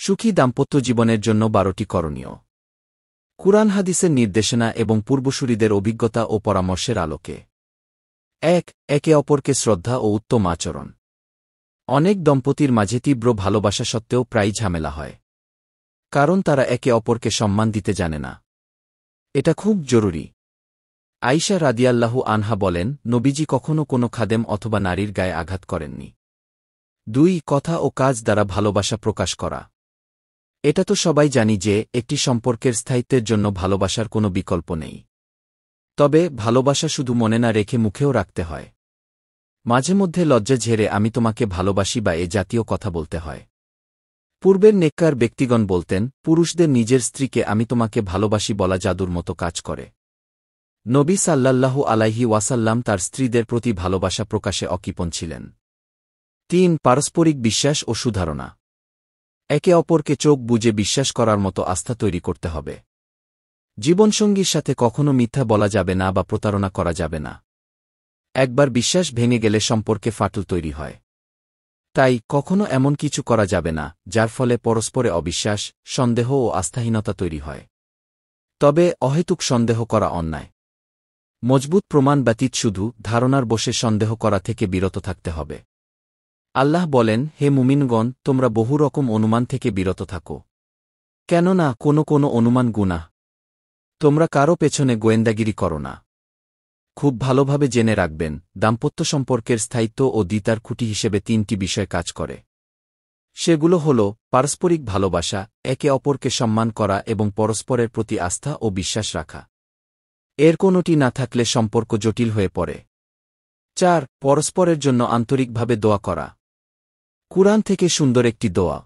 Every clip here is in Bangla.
সুখী দাম্পত্য জীবনের জন্য 12টি করণীয়। কুরআন হাদিসের নির্দেশনা এবং পূর্বসূরীদের অভিজ্ঞতা ও পরামর্শের আলোকে। ১. একে অপরকে শ্রদ্ধা ও উত্তম আচরণ। অনেক দম্পতির মাঝে তীব্র ভালোবাসা সত্ত্বেও প্রায়ই ঝামেলা হয়, কারণ তারা একে অপরকে সম্মান দিতে জানে না। এটা খুব জরুরি। আয়েশা রাদিয়াল্লাহু আনহা বলেন, নবীজি কখনো কোনো খাদেম অথবা নারীর গায়ে আঘাত করেননি। ২. কথা ও কাজ দ্বারা ভালোবাসা প্রকাশ করা। এটা তো সবাই জানি যে একটি সম্পর্কের স্থায়িত্বের জন্য ভালোবাসার কোনো বিকল্প নেই। তবে ভালোবাসা শুধু মনে না রেখে মুখেও রাখতে হয়। মাঝে মধ্যে লজ্জা ঝেড়ে আমি তোমাকে ভালোবাসি বা এ জাতীয় কথা বলতে হয়। পূর্বের নেককার ব্যক্তিগণ বলতেন, পুরুষদের নিজের স্ত্রীকে আমি তোমাকে ভালোবাসি বলা জাদুর মতো কাজ করে। নবী সাল্লাল্লাহু আলাইহি ওয়াসাল্লাম তার স্ত্রীদের প্রতি ভালোবাসা প্রকাশে অকৃপণ ছিলেন। ৩. পারস্পরিক বিশ্বাস ও সুধারণা। একে অপরকে চোখ বুজে বিশ্বাস করার মতো আস্থা তৈরি করতে হবে। জীবনসঙ্গীর সাথে কখনো মিথ্যা বলা যাবে না বা প্রতারণা করা যাবে না। একবার বিশ্বাস ভেঙে গেলে সম্পর্কে ফাটল তৈরি হয়। তাই কখনো এমন কিছু করা যাবে না যার ফলে পরস্পরে অবিশ্বাস, সন্দেহ ও আস্থাহীনতা তৈরি হয়। তবে অহেতুক সন্দেহ করা অন্যায়। মজবুত প্রমাণ ব্যতীত শুধু ধারণার বশে সন্দেহ করা থেকে বিরত থাকতে হবে। আল্লাহ বলেন, হে মুমিনগণ, তোমরা বহু রকম অনুমান থেকে বিরত থাকো। কেননা কোনো অনুমান গুনাহ। তোমরা কারও পেছনে গোয়েন্দাগিরি করো না। খুব ভালোভাবে জেনে রাখবেন, দাম্পত্য সম্পর্কের স্থায়িত্ব ও দ্বিতার খুঁটি হিসেবে 3টি বিষয় কাজ করে। সেগুলো হল পারস্পরিক ভালোবাসা, একে অপরকে সম্মান করা এবং পরস্পরের প্রতি আস্থা ও বিশ্বাস রাখা। এর কোনোটি না থাকলে সম্পর্ক জটিল হয়ে পড়ে। ৪. পরস্পরের জন্য আন্তরিকভাবে দোয়া করা। কুরআন থেকে সুন্দর একটি দোয়া।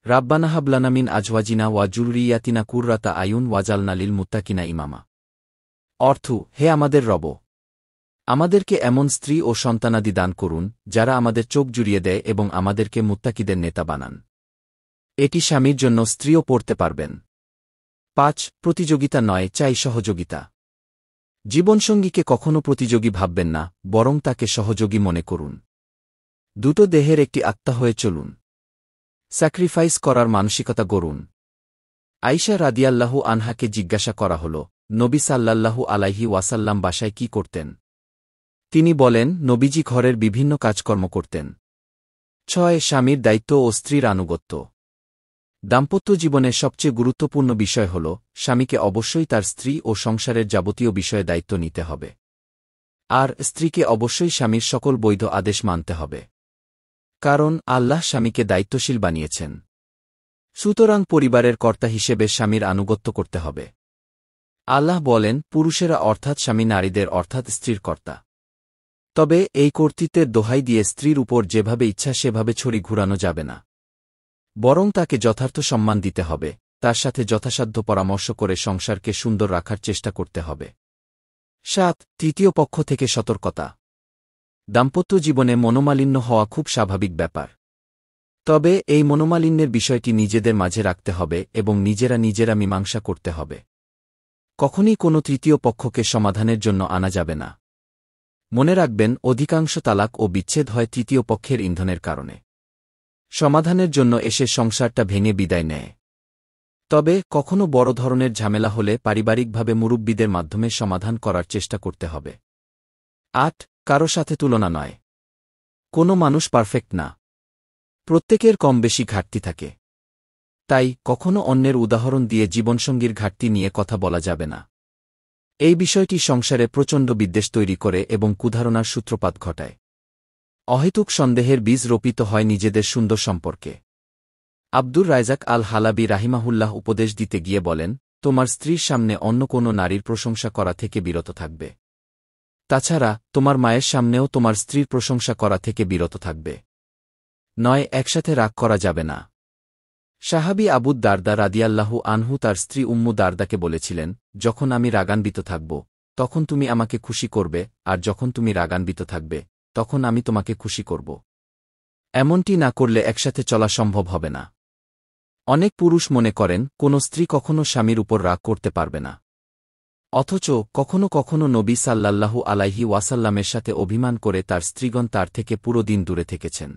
রাব্বানা হাব লানা মিন আজওয়াজিনা ওয়া যুররিয়াতিনা কুররাতা আয়ুন ওয়াজআলনা লিল মুত্তাকিনা ইমামা। অর্থ, হে আমাদের রব, আমাদেরকে এমন স্ত্রী ও সন্তানাদি দান করুন যারা আমাদের চোখ জুড়িয়ে দেয় এবং আমাদেরকে মুত্তাকিদের নেতা বানান। এটি স্বামীর জন্য স্ত্রীও পড়তে পারবেন। ৫. প্রতিযোগিতা নয়, চাই সহযোগিতা। জীবনসঙ্গীকে কখনো প্রতিযোগী ভাববেন না, বরং তাকে সহযোগী মনে করুন। দুটো দেহের একটি আত্মা হয়ে চলুন। স্যাক্রিফাইস করার মানসিকতা গড়ুন। আয়েশা রাদিয়াল্লাহু আনহাকে জিজ্ঞাসা করা হল, নবী সাল্লাল্লাহু আলাইহি ওয়াসাল্লাম বাসায় কি করতেন? তিনি বলেন, নবীজি ঘরের বিভিন্ন কাজকর্ম করতেন। ৬. স্বামীর দায়িত্ব ও স্ত্রীর আনুগত্য। দাম্পত্য জীবনের সবচেয়ে গুরুত্বপূর্ণ বিষয় হল, স্বামীকে অবশ্যই তার স্ত্রী ও সংসারের যাবতীয় বিষয়ে দায়িত্ব নিতে হবে। আর স্ত্রীকে অবশ্যই স্বামীর সকল বৈধ আদেশ মানতে হবে। কারণ আল্লাহ স্বামীকে দায়িত্বশীল বানিয়েছেন। সুতরাং পরিবারের কর্তা হিসেবে স্বামীর আনুগত্য করতে হবে। আল্লাহ বলেন, পুরুষেরা অর্থাৎ স্বামী নারীদের অর্থাৎ স্ত্রীর কর্তা। তবে এই কর্তৃত্বের দোহাই দিয়ে স্ত্রীর উপর যেভাবে ইচ্ছা সেভাবে ছড়ি ঘুরানো যাবে না। বরং তাকে যথার্থ সম্মান দিতে হবে, তার সাথে যথাসাধ্য পরামর্শ করে সংসারকে সুন্দর রাখার চেষ্টা করতে হবে। ৭. তৃতীয় পক্ষ থেকে সতর্কতা। দাম্পত্য জীবনে মনোমালিন্য হওয়া খুব স্বাভাবিক ব্যাপার। তবে এই মনোমালিন্যের বিষয়টি নিজেদের মাঝে রাখতে হবে এবং নিজেরা মীমাংসা করতে হবে। কখনই কোনো তৃতীয় পক্ষকে সমাধানের জন্য আনা যাবে না। মনে রাখবেন, অধিকাংশ তালাক ও বিচ্ছেদ হয় তৃতীয় পক্ষের ইন্ধনের কারণে। সমাধানের জন্য এসে সংসারটা ভেঙে বিদায় নেয়। তবে কখনো বড় ধরনের ঝামেলা হলে পারিবারিকভাবে মুরব্বিদের মাধ্যমে সমাধান করার চেষ্টা করতে হবে। ৮. কারো সাথে তুলনা নয়। কোনো মানুষ পারফেক্ট না। প্রত্যেকের কম বেশি ঘাটতি থাকে। তাই কখনো অন্যের উদাহরণ দিয়ে জীবনসঙ্গীর ঘাটতি নিয়ে কথা বলা যাবে না। এই বিষয়টি সংসারে প্রচণ্ড বিদ্বেষ তৈরি করে এবং কুধারণার সূত্রপাত ঘটায়। অহেতুক সন্দেহের বীজ রোপিত হয় নিজেদের সুন্দর সম্পর্কে। আব্দুর রায়জাক আল হালাবি রাহিমাহুল্লাহ উপদেশ দিতে গিয়ে বলেন, তোমার স্ত্রীর সামনে অন্য কোনো নারীর প্রশংসা করা থেকে বিরত থাকবে। তাছাড়া তোমার মায়ের সামনেও তোমার স্ত্রীর প্রশংসা করা থেকে বিরত থাকবে। ৯. একসাথে রাগ করা যাবে না। সাহাবী আবু দারদা রাদিয়াল্লাহু আনহু তার স্ত্রী উম্মু দারদাকে বলেছিলেন, যখন আমি রাগান্বিত থাকব, তখন তুমি আমাকে খুশি করবে, আর যখন তুমি রাগান্বিত থাকবে, তখন আমি তোমাকে খুশি করব। এমনটি না করলে একসাথে চলা সম্ভব হবে না। অনেক পুরুষ মনে করেন, কোনো স্ত্রী কখনো স্বামীর উপর রাগ করতে পারবে না। অথচ কখনো নবী সাল্লাল্লাহু আলাইহি ওয়াসাল্লামের সাথে অভিমান করে তার স্ত্রীগণ তার থেকে পুরো দিন দূরে থেকেছেন।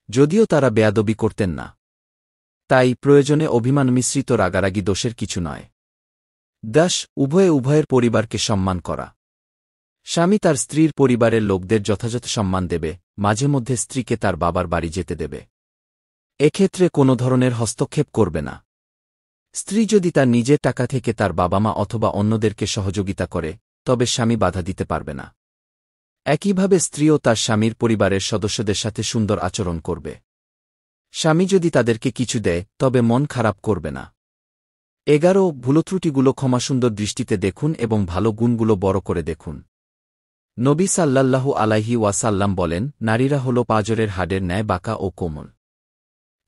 যদিও তারা বেয়াদবি করতেন না। তাই প্রয়োজনে অভিমান মিশ্রিত রাগারাগি দোষের কিছু নয়। উভয়ের পরিবারকে সম্মান করা। স্বামী তার স্ত্রীর পরিবারের লোকদের যথাযথ সম্মান দেবে, মাঝে মধ্যে স্ত্রীকে তার বাবার বাড়ি যেতে দেবে। এক্ষেত্রে কোনো ধরনের হস্তক্ষেপ করবে না। স্ত্রী যদি তার নিজের টাকা থেকে তার বাবা মা অথবা অন্যদেরকে সহযোগিতা করে, তবে স্বামী বাধা দিতে পারবে না। একইভাবে স্ত্রীও তার স্বামীর পরিবারের সদস্যদের সাথে সুন্দর আচরণ করবে। স্বামী যদি তাদেরকে কিছু দেয়, তবে মন খারাপ করবে না। 11 ভুলত্রুটিগুলো ক্ষমাসুন্দর দৃষ্টিতে দেখুন এবং ভালো গুণগুলো বড় করে দেখুন। নবী সাল্লাল্লাহু আলাইহি ওয়াসাল্লাম বলেন, নারীরা হল পাঁজরের হাড়ের ন্যায় বাঁকা ও কোমল।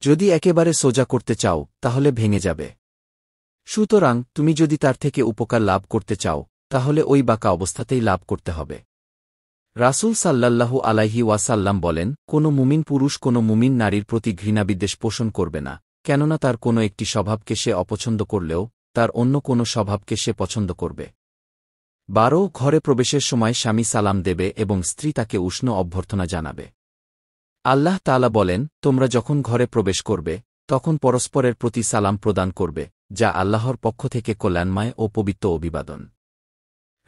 যদি একেবারে সোজা করতে চাও, তাহলে ভেঙে যাবে। সুতরাং তুমি যদি তার থেকে উপকার লাভ করতে চাও, তাহলে ওই বাঁকা অবস্থাতেই লাভ করতে হবে। রাসূল সাল্লাল্লাহু আলাইহি ওয়াসাল্লাম বলেন, কোনো মুমিন পুরুষ কোনো মুমিন নারীর প্রতি ঘৃণাবিদ্বেষ পোষণ করবে না, কেননা তার কোনো একটি স্বভাবকে সে অপছন্দ করলেও তার অন্য কোনো স্বভাবকে সে পছন্দ করবে। 12 ঘরে প্রবেশের সময় স্বামী সালাম দেবে এবং স্ত্রী তাকে উষ্ণ অভ্যর্থনা জানাবে। আল্লাহ তাআলা বলেন, তোমরা যখন ঘরে প্রবেশ করবে, তখন পরস্পরের প্রতি সালাম প্রদান করবে, যা আল্লাহর পক্ষ থেকে কল্যাণময় ও পবিত্র অভিবাদন।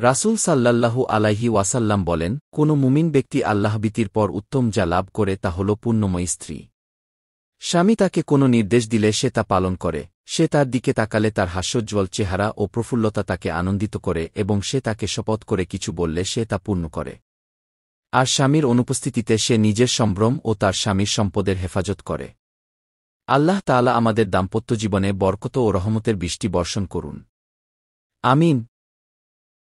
রাসূল সাল্লাল্লাহু আলাইহি ওয়াসাল্লাম বলেন, কোনো মুমিন ব্যক্তি আল্লাহভীতির পর উত্তম যা লাভ করে তা হল পুণ্যময়ী স্ত্রী। স্বামী তাকে কোনো নির্দেশ দিলে সে তা পালন করে, সে তার দিকে তাকালে তার হাস্যোজ্জ্বল চেহারা ও প্রফুল্লতা তাকে আনন্দিত করে এবং সে তাকে শপথ করে কিছু বললে সে তা পূর্ণ করে। আর স্বামীর অনুপস্থিতিতে সে নিজের সম্ভ্রম ও তার স্বামীর সম্পদের হেফাজত করে। আল্লাহ তাআলা আমাদের দাম্পত্য জীবনে বরকত ও রহমতের বৃষ্টি বর্ষণ করুন। আমিন।